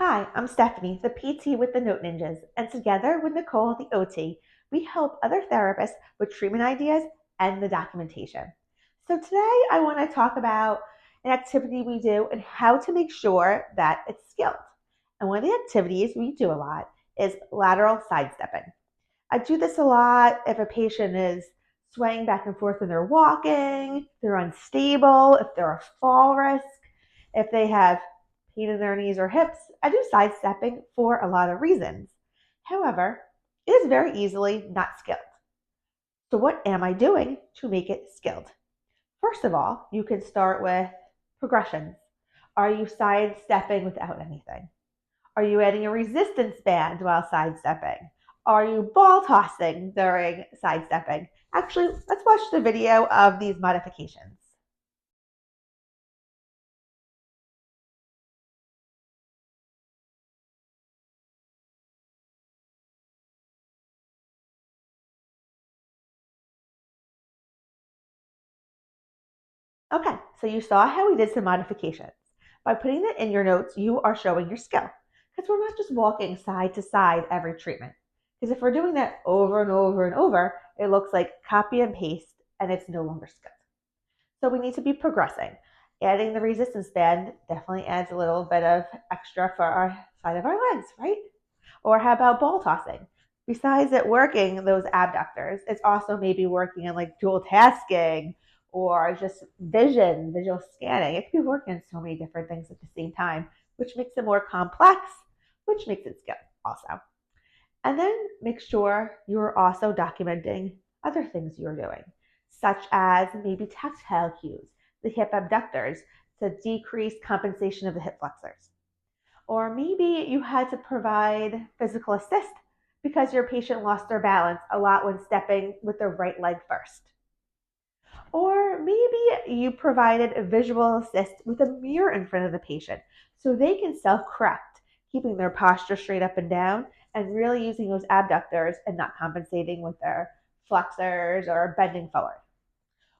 Hi, I'm Stephanie, the PT with the Note Ninjas, and together with Nicole, the OT, we help other therapists with treatment ideas and the documentation. So today I want to talk about an activity we do and how to make sure that it's skilled. And one of the activities we do a lot is lateral sidestepping. I do this a lot if a patient is swaying back and forth when they're walking, they're unstable, if they're a fall risk, if they have pain in their knees or hips. I do sidestepping for a lot of reasons. However, it is very easily not skilled. So, what am I doing to make it skilled? First of all, you can start with progressions. Are you sidestepping without anything? Are you adding a resistance band while sidestepping? Are you ball tossing during sidestepping? Actually, let's watch the video of these modifications. Okay, so you saw how we did some modifications. By putting that in your notes, you are showing your skill because we're not just walking side to side every treatment. Because if we're doing that over and over and over, it looks like copy and paste and it's no longer skilled. So we need to be progressing. Adding the resistance band definitely adds a little bit of extra for our side of our legs, right? Or how about ball tossing? Besides it working those abductors, it's also maybe working in like dual tasking or just visual scanning. It can be working on so many different things at the same time, which makes it more complex, which makes it skill also. And then make sure you're also documenting other things you're doing, such as maybe tactile cues, the hip abductors to decrease compensation of the hip flexors. Or maybe you had to provide physical assist because your patient lost their balance a lot when stepping with their right leg first. Or maybe you provided a visual assist with a mirror in front of the patient so they can self correct, keeping their posture straight up and down and really using those abductors and not compensating with their flexors or bending forward.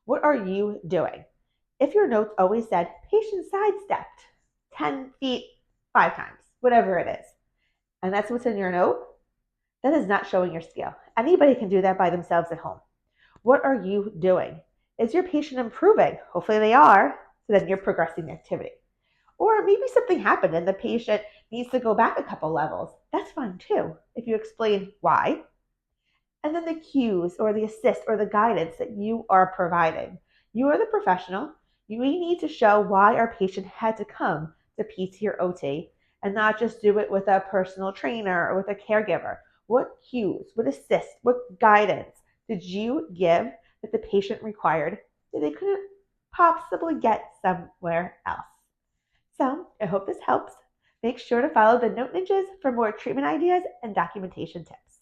What are you doing? If your notes always said patient sidestepped 10 feet 5 times, whatever it is, and that's what's in your note, that is not showing your skill. Anybody can do that by themselves at home. What are you doing? Is your patient improving? Hopefully they are, so then you're progressing the activity. Or maybe something happened and the patient needs to go back a couple levels. That's fine too, if you explain why. And then the cues or the assist or the guidance that you are providing. You are the professional. We need to show why our patient had to come to PT or OT and not just do it with a personal trainer or with a caregiver. What cues, what assist, what guidance did you give that the patient required that they couldn't possibly get somewhere else? So I hope this helps. Make sure to follow the Note Ninjas for more treatment ideas and documentation tips.